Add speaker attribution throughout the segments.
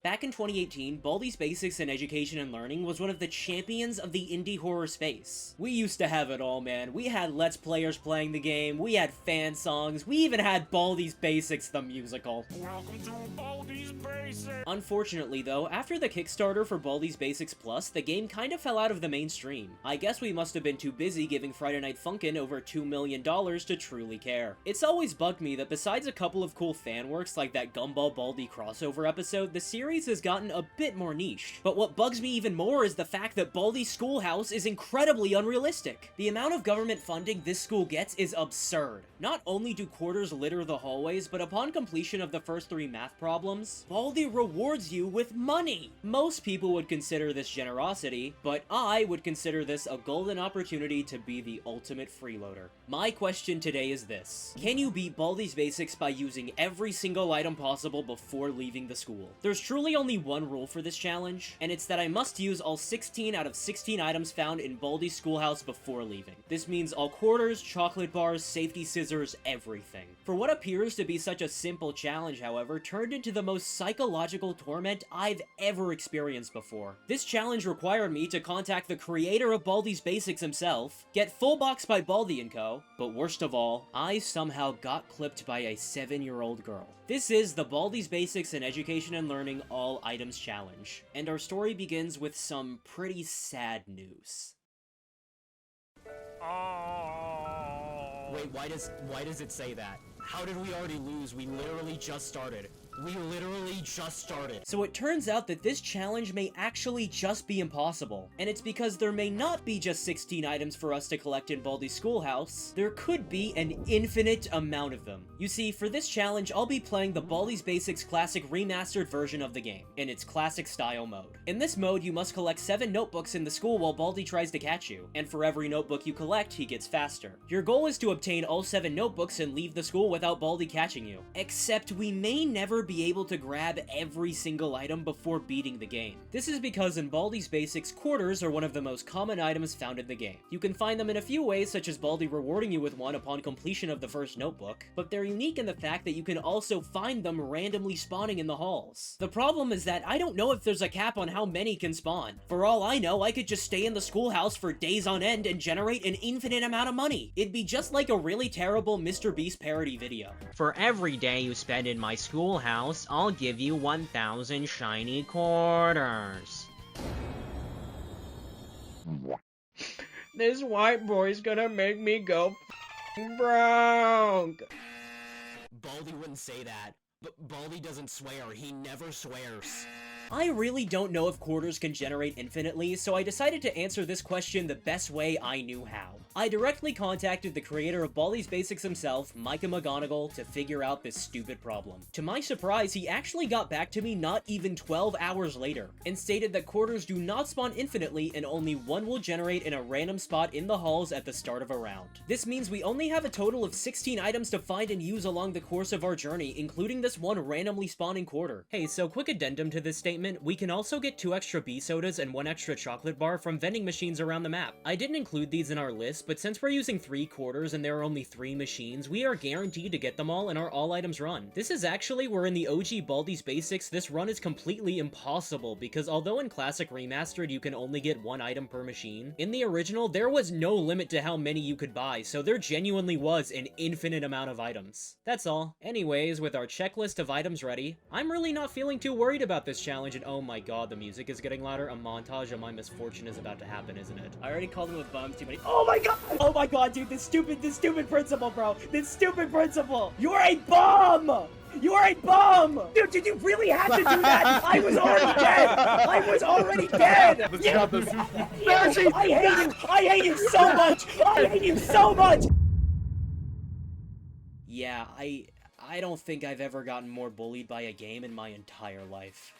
Speaker 1: Back in 2018, Baldi's Basics in Education and Learning was one of the champions of the indie horror space. We used to have it all, man. We had Let's Players playing the game, we had fan songs, we even had Baldi's Basics the musical.
Speaker 2: Welcome to Baldi's Basics!
Speaker 1: Unfortunately though, after the Kickstarter for Baldi's Basics Plus, the game kind of fell out of the mainstream. I guess we must have been too busy giving Friday Night Funkin' over $2 million to truly care. It's always bugged me that besides a couple of cool fan works like that Gumball Baldi crossover episode, the series has gotten a bit more niche. But what bugs me even more is the fact that Baldi's Schoolhouse is incredibly unrealistic. The amount of government funding this school gets is absurd. Not only do quarters litter the hallways, but upon completion of the first 3 math problems, Baldi rewards you with money! Most people would consider this generosity, but I would consider this a golden opportunity to be the ultimate freeloader. My question today is this: can you beat Baldi's Basics by using every single item possible before leaving the school? There's truly only one rule for this challenge, and it's that I must use all 16 out of 16 items found in Baldi's Schoolhouse before leaving. This means all quarters, chocolate bars, safety scissors, everything. For what appears to be such a simple challenge, however, turned into the most psychological torment I've ever experienced before. This challenge required me to contact the creator of Baldi's Basics himself, get full box by Baldi & Co., but worst of all, I somehow got clipped by a 7-year-old girl. This is the Baldi's Basics in Education and Learning All Items Challenge, and our story begins with some pretty sad news.
Speaker 3: Wait, why does it say that? How did we already lose? We literally just started.
Speaker 1: So it turns out that this challenge may actually just be impossible. And it's because there may not be just 16 items for us to collect in Baldi's Schoolhouse. There could be an infinite amount of them. You see, for this challenge, I'll be playing the Baldi's Basics Classic Remastered version of the game, in its classic style mode. In this mode, you must collect 7 notebooks in the school while Baldi tries to catch you. And for every notebook you collect, he gets faster. Your goal is to obtain all 7 notebooks and leave the school without Baldi catching you. Except we may never be able to grab every single item before beating the game. This is because in Baldi's Basics, quarters are one of the most common items found in the game. You can find them in a few ways, such as Baldi rewarding you with one upon completion of the first notebook, but they're unique in the fact that you can also find them randomly spawning in the halls. The problem is that I don't know if there's a cap on how many can spawn. For all I know, I could just stay in the schoolhouse for days on end and generate an infinite amount of money. It'd be just like a really terrible Mr. Beast parody video.
Speaker 4: For every day you spend in my schoolhouse, I'll give you 1,000 shiny quarters. This white boy's gonna make me go broke.
Speaker 3: Baldi wouldn't say that. But Baldi doesn't swear. He never swears.
Speaker 1: I really don't know if quarters can generate infinitely, so I decided to answer this question the best way I knew how. I directly contacted the creator of Baldi's Basics himself, Micah McGonagall, to figure out this stupid problem. To my surprise, he actually got back to me not even 12 hours later, and stated that quarters do not spawn infinitely and only one will generate in a random spot in the halls at the start of a round. This means we only have a total of 16 items to find and use along the course of our journey, including this one randomly spawning quarter. Hey, so quick addendum to this statement. We can also get 2 extra bee sodas and 1 extra chocolate bar from vending machines around the map. I didn't include these in our list, but since we're using 3 quarters and there are only 3 machines, we are guaranteed to get them all in our all items run. This is actually where in the OG Baldi's Basics, this run is completely impossible because although in Classic Remastered you can only get 1 item per machine, in the original there was no limit to how many you could buy, so there genuinely was an infinite amount of items. That's all. Anyways, with our checklist of items ready, I'm really not feeling too worried about this challenge. And oh my god, the music is getting louder. A montage of my misfortune is about to happen, isn't it? I already called him a bum too many. Oh my god! Oh my god, dude, this stupid principal, bro. This stupid principal. You're a bum! You're a bum! Dude, did you really have to do that? I was already dead! I was already dead! I hate you! I hate you so much! I hate you so much! Yeah, I don't think I've ever gotten more bullied by a game in my entire life.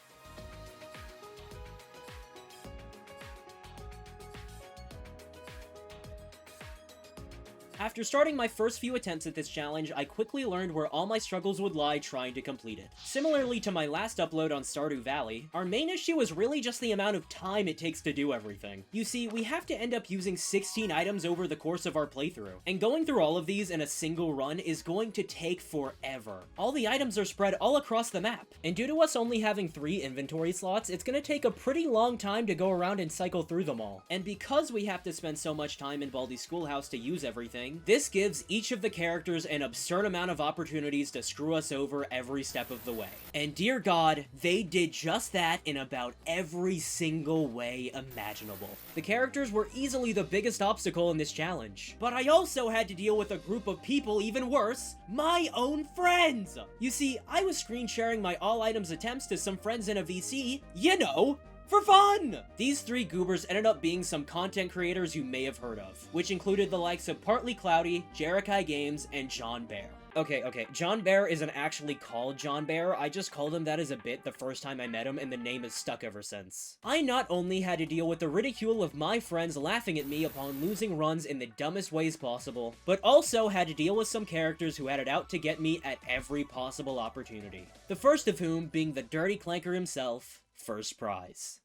Speaker 1: After starting my first few attempts at this challenge, I quickly learned where all my struggles would lie trying to complete it. Similarly to my last upload on Stardew Valley, our main issue is really just the amount of time it takes to do everything. You see, we have to end up using 16 items over the course of our playthrough, and going through all of these in a single run is going to take forever. All the items are spread all across the map, and due to us only having 3 inventory slots, it's gonna take a pretty long time to go around and cycle through them all. And because we have to spend so much time in Baldi's schoolhouse to use everything, this gives each of the characters an absurd amount of opportunities to screw us over every step of the way. And dear God, they did just that in about every single way imaginable. The characters were easily the biggest obstacle in this challenge, but I also had to deal with a group of people even worse, my own friends! You see, I was screen sharing my all items attempts to some friends in a VC, you know, for fun! These 3 goobers ended up being some content creators you may have heard of, which included the likes of PartlyKloudy, JerakaiGamez, and John Bear. Okay, John Bear isn't actually called John Bear, I just called him that as a bit the first time I met him, and the name has stuck ever since. I not only had to deal with the ridicule of my friends laughing at me upon losing runs in the dumbest ways possible, but also had to deal with some characters who had it out to get me at every possible opportunity. The first of whom being the dirty clanker himself, First Prize.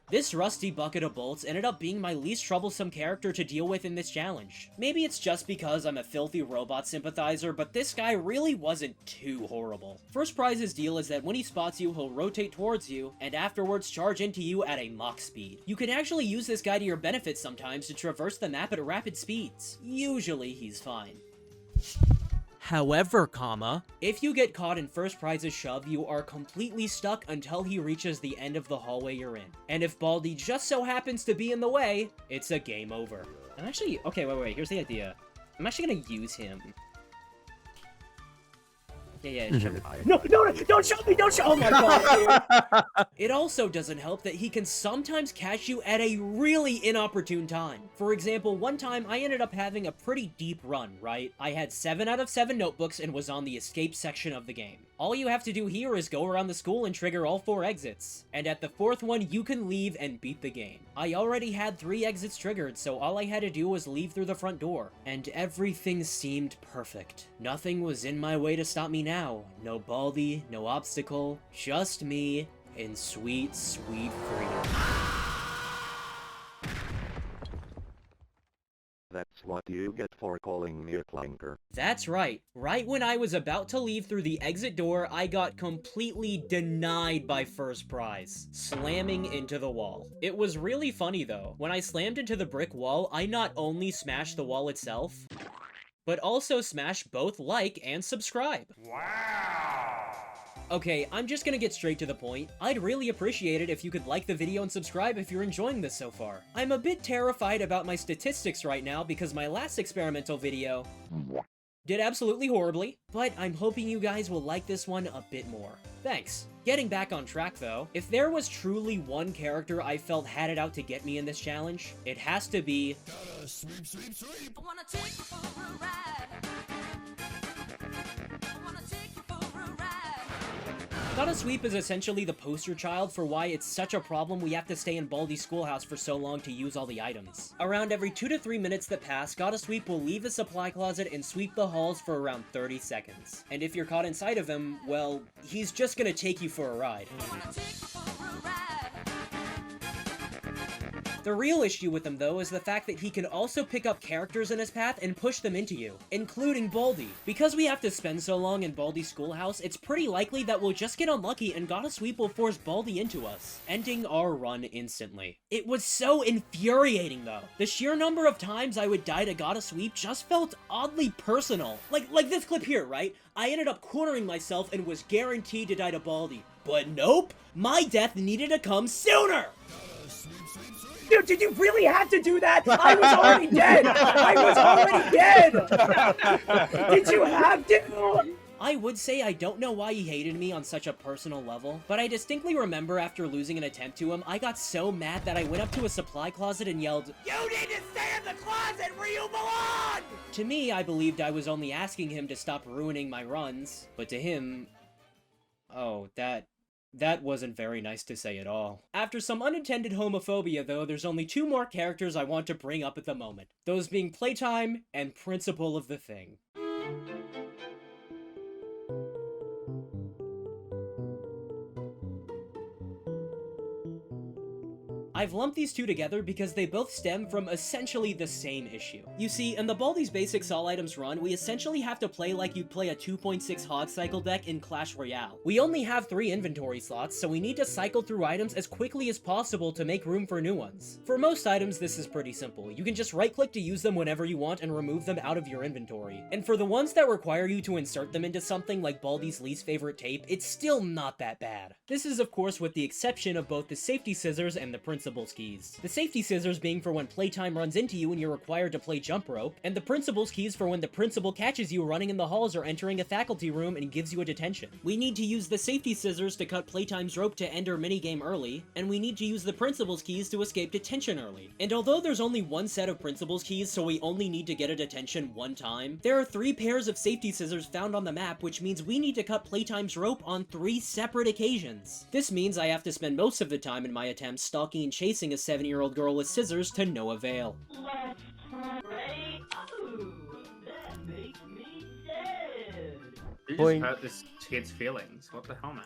Speaker 1: This rusty bucket of bolts ended up being my least troublesome character to deal with in this challenge. Maybe it's just because I'm a filthy robot sympathizer, but this guy really wasn't too horrible. First Prize's deal is that when he spots you, he'll rotate towards you, and afterwards charge into you at a Mach speed. You can actually use this guy to your benefit sometimes to traverse the map at rapid speeds. Usually he's fine. However, if you get caught in First Prize's shove, you are completely stuck until he reaches the end of the hallway you're in. And if Baldi just so happens to be in the way, it's a game over. I'm actually, okay, wait, here's the idea. I'm actually gonna use him. Yeah, show me. No, don't show me, oh my god, dude. It also doesn't help that he can sometimes catch you at a really inopportune time. For example, one time I ended up having a pretty deep run, right? I had 7 out of 7 notebooks and was on the escape section of the game. All you have to do here is go around the school and trigger all 4 exits. And at the 4th one, you can leave and beat the game. I already had 3 exits triggered, so all I had to do was leave through the front door. And everything seemed perfect. Nothing was in my way to stop me now. No Baldi, no obstacle, just me in sweet, sweet freedom.
Speaker 5: That's what you get for calling me a clanker.
Speaker 1: That's right. Right when I was about to leave through the exit door, I got completely denied by First Prize, slamming into the wall. It was really funny though. When I slammed into the brick wall, I not only smashed the wall itself, but also smashed both like and subscribe.
Speaker 2: Wow!
Speaker 1: Okay, I'm just gonna get straight to the point. I'd really appreciate it if you could like the video and subscribe if you're enjoying this so far. I'm a bit terrified about my statistics right now because my last experimental video did absolutely horribly, but I'm hoping you guys will like this one a bit more. Thanks. Getting back on track though, if there was truly one character I felt had it out to get me in this challenge, it has to be...
Speaker 6: Sweep, sweep, sweep!
Speaker 7: I wanna take you for a ride. I wanna take you for a ride.
Speaker 1: Gotta Sweep is essentially the poster child for why it's such a problem we have to stay in Baldi's schoolhouse for so long to use all the items. Around every 2 to 3 minutes that pass, Gotta Sweep will leave the supply closet and sweep the halls for around 30 seconds. And if you're caught inside of him, well, he's just gonna take you for a ride.
Speaker 7: I wanna take you for a ride.
Speaker 1: The real issue with him, though, is the fact that he can also pick up characters in his path and push them into you, including Baldi. Because we have to spend so long in Baldi's schoolhouse, it's pretty likely that we'll just get unlucky and Gotta Sweep will force Baldi into us, ending our run instantly. It was so infuriating, though. The sheer number of times I would die to Gotta Sweep just felt oddly personal. Like this clip here, right? I ended up cornering myself and was guaranteed to die to Baldi. But nope! My death needed to come sooner! Dude, did you really have to do that? I was already dead! I was already dead! Did you have to? I would say I don't know why he hated me on such a personal level, but I distinctly remember after losing an attempt to him, I got so mad that I went up to a supply closet and yelled, "You need to stay in the closet where you belong!" To me, I believed I was only asking him to stop ruining my runs, but to him... oh, that That wasn't very nice to say at all. After some unintended homophobia though, there's only 2 more characters I want to bring up at the moment. Those being Playtime and Principal of the Thing. I've lumped these two together because they both stem from essentially the same issue. You see, in the Baldi's Basics All Items run, we essentially have to play like you'd play a 2.6 hog cycle deck in Clash Royale. We only have 3 inventory slots, so we need to cycle through items as quickly as possible to make room for new ones. For most items, this is pretty simple. You can just right-click to use them whenever you want and remove them out of your inventory. And for the ones that require you to insert them into something like Baldi's least favorite tape, it's still not that bad. This is of course with the exception of both the safety scissors and the Principal's keys. The safety scissors being for when Playtime runs into you and you're required to play jump rope, and the Principal's keys for when the Principal catches you running in the halls or entering a faculty room and gives you a detention. We need to use the safety scissors to cut Playtime's rope to end our minigame early, and we need to use the Principal's keys to escape detention early. And although there's only 1 set of Principal's keys, so we only need to get a detention 1 time, there are 3 pairs of safety scissors found on the map, which means we need to cut Playtime's rope on 3 separate occasions. This means I have to spend most of the time in my attempts stalking and chasing a 7-year-old girl with scissors to no avail.
Speaker 8: Let's pray. Oh, that makes me sad.
Speaker 9: You just hurt this kid's feelings. What the hell, man?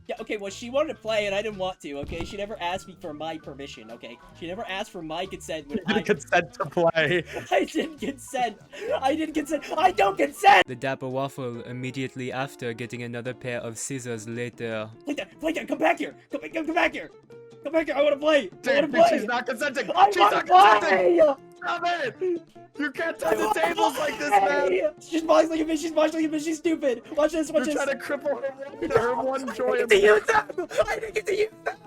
Speaker 1: Yeah, okay, well, she wanted to play and I didn't want to, okay? She never asked me for my permission, okay? She never asked for my consent when I
Speaker 10: consent to play.
Speaker 1: I didn't consent. I didn't consent. I don't consent!
Speaker 11: TheDapperWaffle immediately after getting another pair of scissors later.
Speaker 1: Playtime, come back here! Come back here! Come back here, I wanna play!
Speaker 10: Damn, she's not consenting! She's not consenting! Stop it! You can't turn the tables like this, man!
Speaker 1: She's modeling a bitch, she's stupid! Watch this, watch this!
Speaker 10: You're trying to cripple her one joy of
Speaker 1: I didn't get to use them!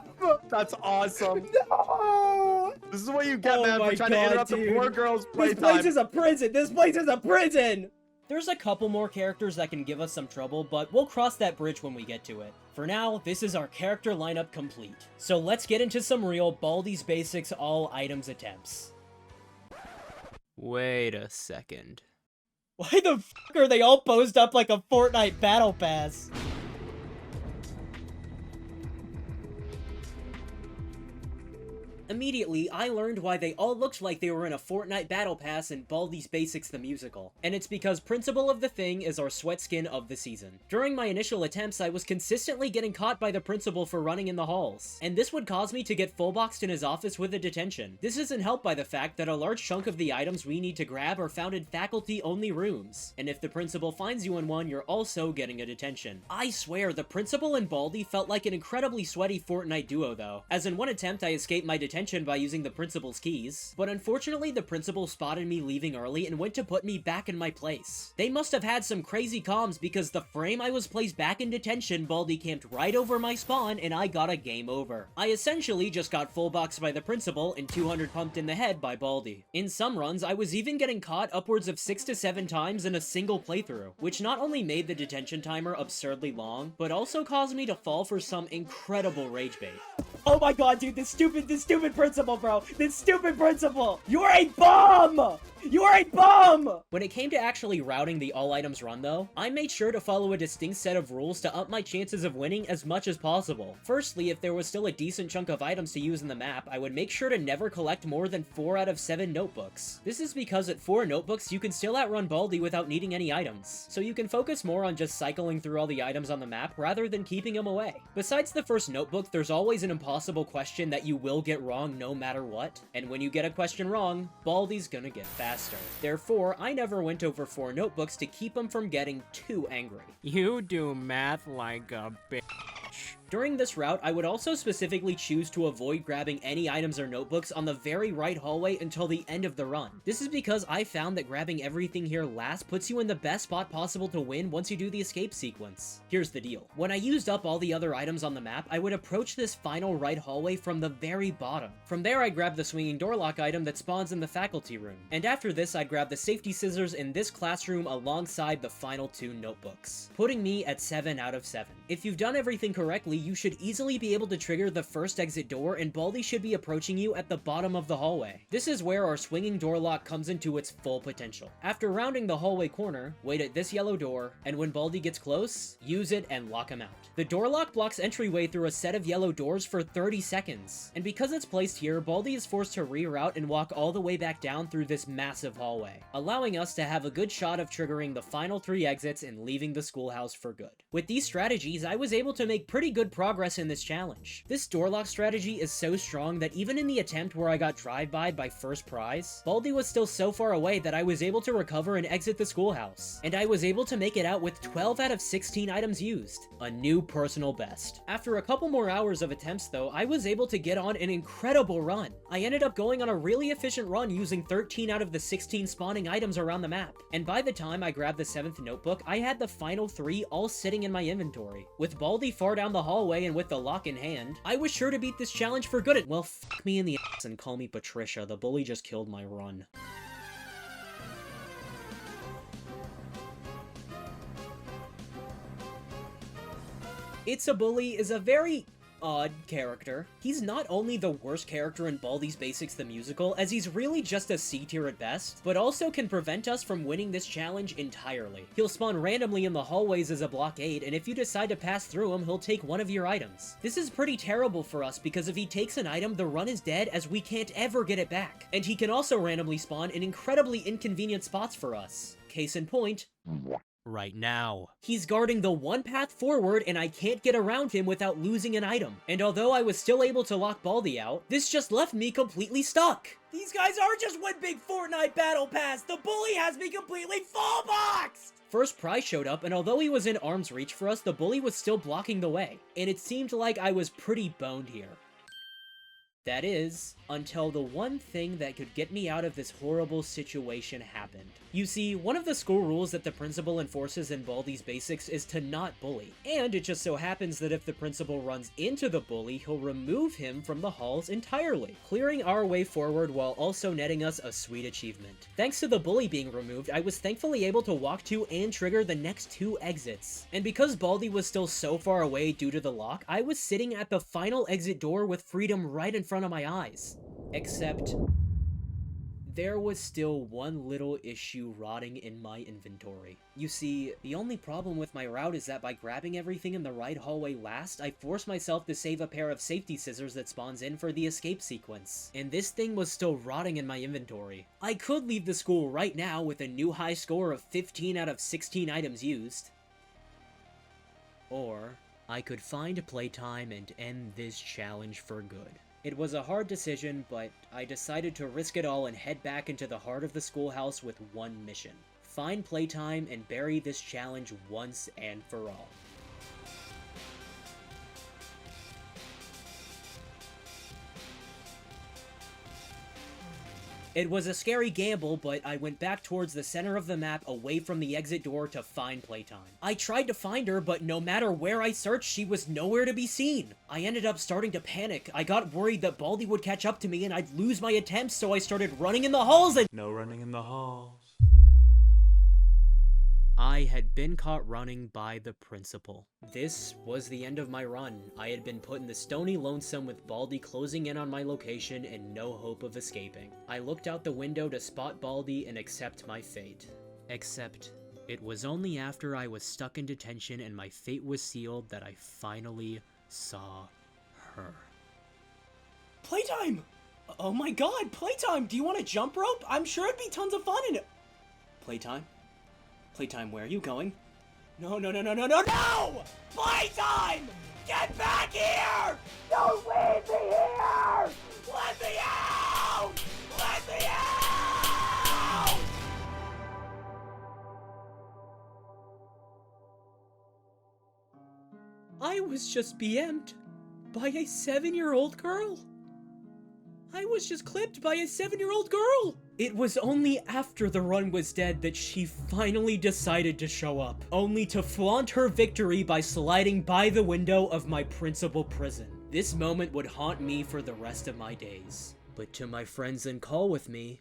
Speaker 10: That's awesome!
Speaker 1: No!
Speaker 10: This is what you get, man, for trying to interrupt the poor girl's playtime.
Speaker 1: This place is a prison! This place is a prison! There's a couple more characters that can give us some trouble, but we'll cross that bridge when we get to it. For now, this is our character lineup complete. So let's get into some real Baldi's Basics all items attempts.
Speaker 11: Wait a second.
Speaker 1: Why the fuck are they all posed up like a Fortnite battle pass? Immediately, I learned why they all looked like they were in a Fortnite Battle Pass in Baldi's Basics the Musical. And it's because Principal of the Thing is our sweat skin of the season. During my initial attempts, I was consistently getting caught by the Principal for running in the halls. And this would cause me to get full boxed in his office with a detention. This isn't helped by the fact that a large chunk of the items we need to grab are found in faculty-only rooms. And if the Principal finds you in one, you're also getting a detention. I swear, the Principal and Baldi felt like an incredibly sweaty Fortnite duo though. As in one attempt, I escaped my detention by using the Principal's keys, but unfortunately the Principal spotted me leaving early and went to put me back in my place. They must have had some crazy comms because the frame I was placed back in detention, Baldi camped right over my spawn and I got a game over. I essentially just got full boxed by the Principal and 200 pumped in the head by Baldi. In some runs, I was even getting caught upwards of 6 to 7 times in a single playthrough, which not only made the detention timer absurdly long, but also caused me to fall for some incredible rage bait. Oh my god, dude, this stupid Principal, bro! This stupid Principal! You're a bum! You're a bum! When it came to actually routing the all items run though, I made sure to follow a distinct set of rules to up my chances of winning as much as possible. Firstly, if there was still a decent chunk of items to use in the map, I would make sure to never collect more than 4 out of 7 notebooks. This is because at 4 notebooks, you can still outrun Baldi without needing any items, so you can focus more on just cycling through all the items on the map rather than keeping them away. Besides the first notebook, there's always an impossible question that you will get wrong no matter what, and when you get a question wrong, Baldi's gonna get faster. Therefore, I never went over 4 notebooks to keep him from getting too angry.
Speaker 11: You do math like a bitch.
Speaker 1: During this route, I would also specifically choose to avoid grabbing any items or notebooks on the very right hallway until the end of the run. This is because I found that grabbing everything here last puts you in the best spot possible to win once you do the escape sequence. Here's the deal. When I used up all the other items on the map, I would approach this final right hallway from the very bottom. From there, I'd grab the swinging door lock item that spawns in the faculty room. And after this, I'd grab the safety scissors in this classroom alongside the final 2 notebooks, putting me at 7 out of 7. If you've done everything correctly, you should easily be able to trigger the first exit door and Baldi should be approaching you at the bottom of the hallway. This is where our swinging door lock comes into its full potential. After rounding the hallway corner, wait at this yellow door, and when Baldi gets close, use it and lock him out. The door lock blocks entryway through a set of yellow doors for 30 seconds, and because it's placed here, Baldi is forced to reroute and walk all the way back down through this massive hallway, allowing us to have a good shot of triggering the final 3 exits and leaving the schoolhouse for good. With these strategies, I was able to make pretty good progress in this challenge. This door lock strategy is so strong that even in the attempt where I got drive-by'd by first prize, Baldi was still so far away that I was able to recover and exit the schoolhouse, and I was able to make it out with 12 out of 16 items used, a new personal best. After a couple more hours of attempts though, I was able to get on an incredible run. I ended up going on a really efficient run using 13 out of the 16 spawning items around the map, and by the time I grabbed the 7th notebook, I had the final 3 all sitting in my inventory. With Baldi far down the hallway and with the lock in hand, I was sure to beat this challenge for good. Well, fuck me in the ass and call me Patricia, the bully just killed my run. It's a Bully is a very odd character. He's not only the worst character in Baldi's Basics the Musical, as he's really just a C tier at best, but also can prevent us from winning this challenge entirely. He'll spawn randomly in the hallways as a blockade, and if you decide to pass through him, he'll take one of your items. This is pretty terrible for us because if he takes an item, the run is dead as we can't ever get it back. And he can also randomly spawn in incredibly inconvenient spots for us. Case in point, right now. He's guarding the one path forward and I can't get around him without losing an item. And although I was still able to lock Baldi out, this just left me completely stuck. These guys are just one big Fortnite battle pass. The bully has me completely full boxed. First prize showed up, and although he was in arm's reach for us, the bully was still blocking the way. And it seemed like I was pretty boned here. That is, until the one thing that could get me out of this horrible situation happened. You see, one of the school rules that the principal enforces in Baldi's Basics is to not bully, and it just so happens that if the principal runs into the bully, he'll remove him from the halls entirely, clearing our way forward while also netting us a sweet achievement. Thanks to the bully being removed, I was thankfully able to walk to and trigger the next 2 exits, and because Baldi was still so far away due to the lock, I was sitting at the final exit door with freedom right in front of my eyes. Except, there was still one little issue rotting in my inventory. You see, the only problem with my route is that by grabbing everything in the right hallway last, I forced myself to save a pair of safety scissors that spawns in for the escape sequence. And this thing was still rotting in my inventory. I could leave the school right now with a new high score of 15 out of 16 items used. Or, I could find playtime and end this challenge for good. It was a hard decision, but I decided to risk it all and head back into the heart of the schoolhouse with one mission. Find playtime and bury this challenge once and for all. It was a scary gamble, but I went back towards the center of the map away from the exit door to find playtime. I tried to find her, but no matter where I searched, she was nowhere to be seen. I ended up starting to panic. I got worried that Baldi would catch up to me and I'd lose my attempts, so I started running in the halls and—
Speaker 11: No running in the halls.
Speaker 1: I had been caught running by the principal. This was the end of my run. I had been put in the stony lonesome with Baldi closing in on my location and no hope of escaping. I looked out the window to spot Baldi and accept my fate. Except, it was only after I was stuck in detention and my fate was sealed that I finally saw her. Playtime! Oh my god, playtime! Do you want a jump rope? I'm sure it'd be tons of fun in it. Playtime? Playtime, where are you going? No! Playtime! Get back here! Don't leave me here! Let me out! Let me out! I was just BM'd by a 7-year-old girl. I was just clipped by a 7-year-old girl! It was only after the run was dead that she finally decided to show up, only to flaunt her victory by sliding by the window of my principal prison. This moment would haunt me for the rest of my days. But to my friends in call with me,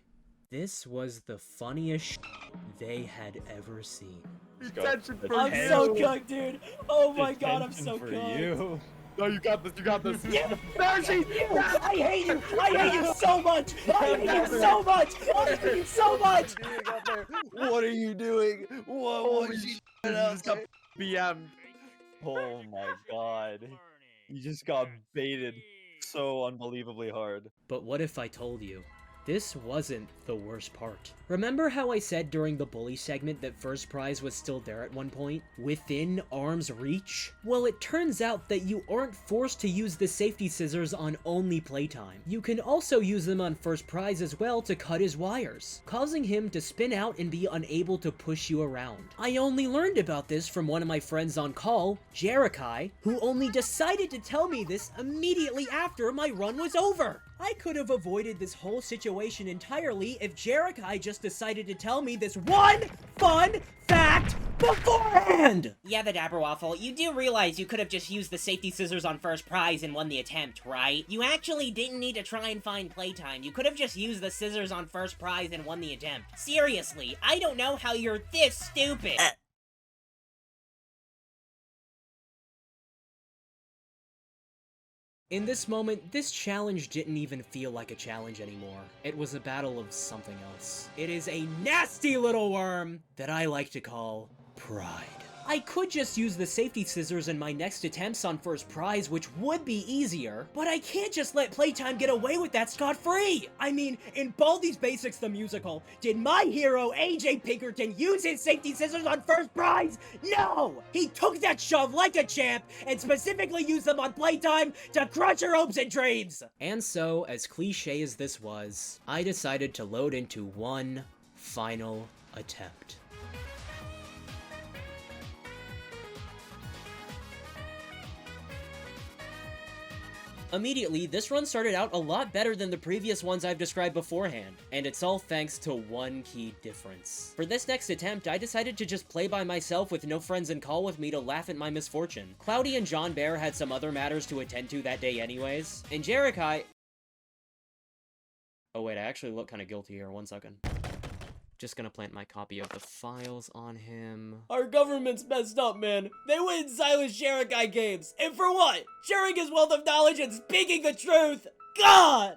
Speaker 1: This was the funniest they had ever seen.
Speaker 10: Attention for
Speaker 1: I'm
Speaker 10: you.
Speaker 1: so cooked, dude. Oh my god, I'm so
Speaker 11: for
Speaker 1: cooked.
Speaker 11: you.
Speaker 10: No, you got this. You got this.
Speaker 1: Yeah.
Speaker 10: There she.
Speaker 1: I hate you. I hate you so much. I hate you so much. I hate you so much.
Speaker 12: What are you doing? What is
Speaker 10: You just got BM'd.
Speaker 12: Oh my god. You just got baited so unbelievably hard.
Speaker 1: But what if I told you? This wasn't the worst part. Remember how I said during the bully segment that first prize was still there at one point? Within arm's reach? Well, it turns out that you aren't forced to use the safety scissors on only playtime. You can also use them on first prize as well to cut his wires, causing him to spin out and be unable to push you around. I only learned about this from one of my friends on call, Jerakai, who only decided to tell me this immediately after my run was over. I could have avoided this whole situation entirely if Jerakai just decided to tell me this one fun fact beforehand!
Speaker 4: Yeah, TheDapperWaffle, you do realize you could have just used the safety scissors on first prize and won the attempt, right? You actually didn't need to try and find playtime. You could have just used the scissors on first prize and won the attempt. Seriously, I don't know how you're this stupid.
Speaker 1: In this moment, this challenge didn't even feel like a challenge anymore. It was a battle of something else. It is a nasty little worm that I like to call pride. I could just use the safety scissors in my next attempts on first prize, which would be easier, but I can't just let playtime get away with that scot-free! I mean, in Baldi's Basics the Musical, did my hero AJ Pinkerton use his safety scissors on first prize? No! He took that shove like a champ, and specifically used them on playtime to crush your hopes and dreams! And so, as cliche as this was, I decided to load into one final attempt. Immediately, this run started out a lot better than the previous ones I've described beforehand, and it's all thanks to one key difference. For this next attempt, I decided to just play by myself with no friends in call with me to laugh at my misfortune. Cloudy and John Bear had some other matters to attend to that day anyways, and Jerakai... Oh wait, I actually look kind of guilty here, one second. Just gonna plant my copy of the files on him. Our government's messed up, man. They went and silenced JerakaiGamez. And for what? Sharing his wealth of knowledge and speaking the truth. God!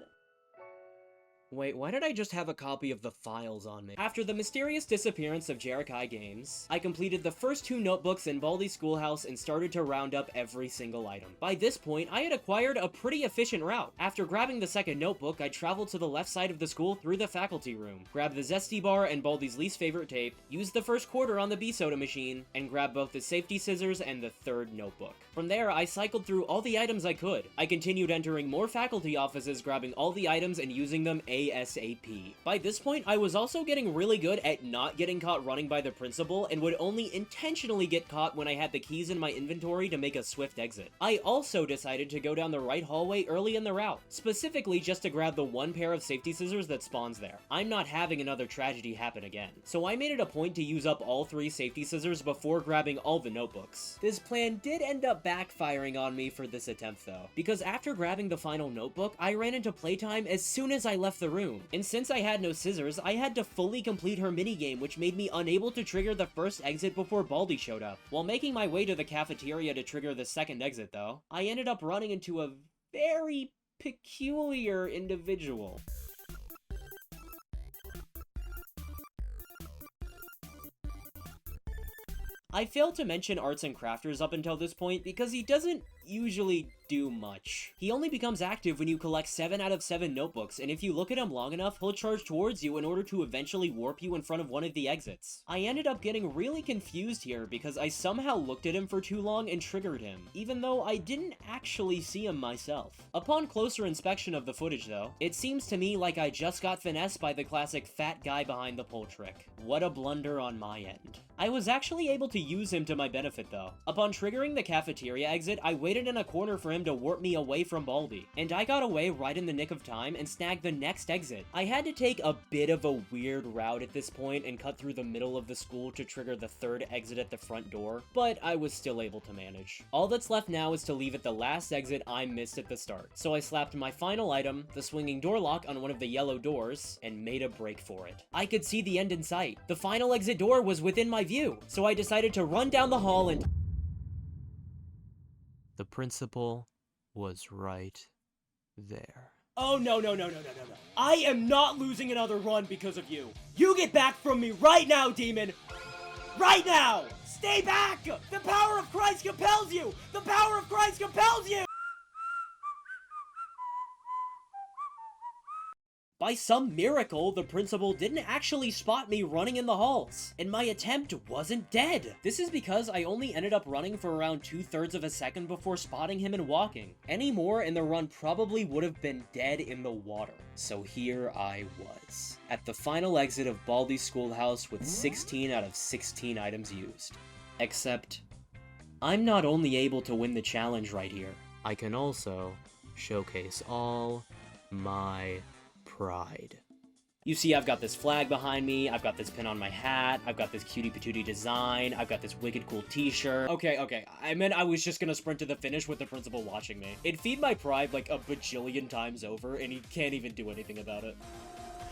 Speaker 1: Wait, why did I just have a copy of the files on me? After the mysterious disappearance of JerakaiGamez, I completed the first 2 notebooks in Baldi's schoolhouse and started to round up every single item. By this point, I had acquired a pretty efficient route. After grabbing the second notebook, I traveled to the left side of the school through the faculty room, grabbed the Zesty Bar and Baldi's least favorite tape, used the first quarter on the B-soda machine, and grabbed both the safety scissors and the third notebook. From there, I cycled through all the items I could. I continued entering more faculty offices, grabbing all the items and using them ASAP. By this point, I was also getting really good at not getting caught running by the principal and would only intentionally get caught when I had the keys in my inventory to make a swift exit. I also decided to go down the right hallway early in the route, specifically just to grab the one pair of safety scissors that spawns there. I'm not having another tragedy happen again, so I made it a point to use up all 3 safety scissors before grabbing all the notebooks. This plan did end up backfiring on me for this attempt though, because after grabbing the final notebook, I ran into playtime as soon as I left the room. And since I had no scissors, I had to fully complete her minigame, which made me unable to trigger the first exit before Baldi showed up. While making my way to the cafeteria to trigger the second exit though, I ended up running into a very peculiar individual. I failed to mention Arts and Crafters up until this point because he doesn't usually do much. He only becomes active when you collect 7 out of 7 notebooks, and if you look at him long enough, he'll charge towards you in order to eventually warp you in front of one of the exits. I ended up getting really confused here because I somehow looked at him for too long and triggered him, even though I didn't actually see him myself. Upon closer inspection of the footage though, it seems to me like I just got finessed by the classic fat guy behind the pole trick. What a blunder on my end. I was actually able to use him to my benefit though. Upon triggering the cafeteria exit, I waited in a corner for him to warp me away from Baldi, and I got away right in the nick of time and snagged the next exit. I had to take a bit of a weird route at this point and cut through the middle of the school to trigger the third exit at the front door, but I was still able to manage. All that's left now is to leave at the last exit I missed at the start. So I slapped my final item, the swinging door lock, on one of the yellow doors and made a break for it. I could see the end in sight. The final exit door was within my view, so I decided to run down the hall and... The principal was right there. Oh, no. I am not losing another run because of you. You get back from me right now, demon! Right now! Stay back! The power of Christ compels you! The power of Christ compels you! By some miracle, the principal didn't actually spot me running in the halls, and my attempt wasn't dead. This is because I only ended up running for around 2/3 of a second before spotting him and walking. Any more and the run probably would have been dead in the water. So here I was, at the final exit of Baldi's schoolhouse with 16 out of 16 items used. Except, I'm not only able to win the challenge right here, I can also showcase all my pride. You see, I've got this flag behind me, I've got this pin on my hat, I've got this cutie patootie design, I've got this wicked cool t-shirt. Okay, I meant I was just gonna sprint to the finish with the principal watching me. It'd feed my pride like a bajillion times over, and he can't even do anything about it.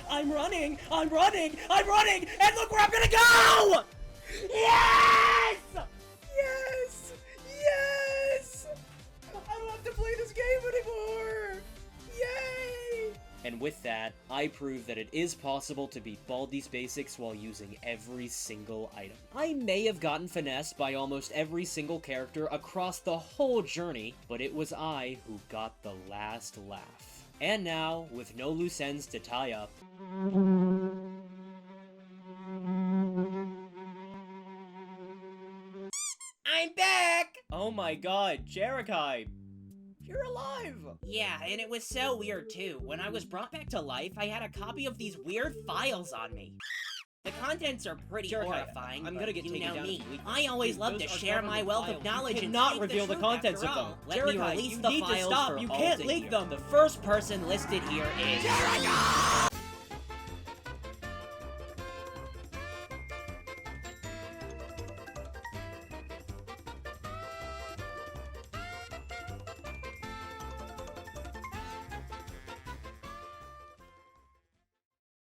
Speaker 1: I'm running, and look where I'm gonna go! Yes! I don't have to play this game anymore! Yay! And with that, I prove that it is possible to beat Baldi's Basics while using every single item. I may have gotten finessed by almost every single character across the whole journey, but it was I who got the last laugh. And now, with no loose ends to tie up, I'm back! Oh my god, Jerakai! You're alive!
Speaker 4: Yeah, and it was so weird too. When I was brought back to life, I had a copy of these weird files on me. The contents are pretty horrifying,
Speaker 1: I'm gonna get
Speaker 4: you
Speaker 1: taken
Speaker 4: know
Speaker 1: down
Speaker 4: me.
Speaker 1: if we-
Speaker 4: I always love to share my wealth of knowledge and
Speaker 1: cannot
Speaker 4: speak
Speaker 1: reveal the
Speaker 4: truth
Speaker 1: contents
Speaker 4: after
Speaker 1: of
Speaker 4: all.
Speaker 1: them.
Speaker 4: Let me
Speaker 1: Jerakai,
Speaker 4: release
Speaker 1: you
Speaker 4: the
Speaker 1: need to
Speaker 4: files
Speaker 1: stop.
Speaker 4: for
Speaker 1: You
Speaker 4: all
Speaker 1: can't
Speaker 4: to
Speaker 1: leak
Speaker 4: hear.
Speaker 1: them.
Speaker 4: The first person listed here is Jerakai!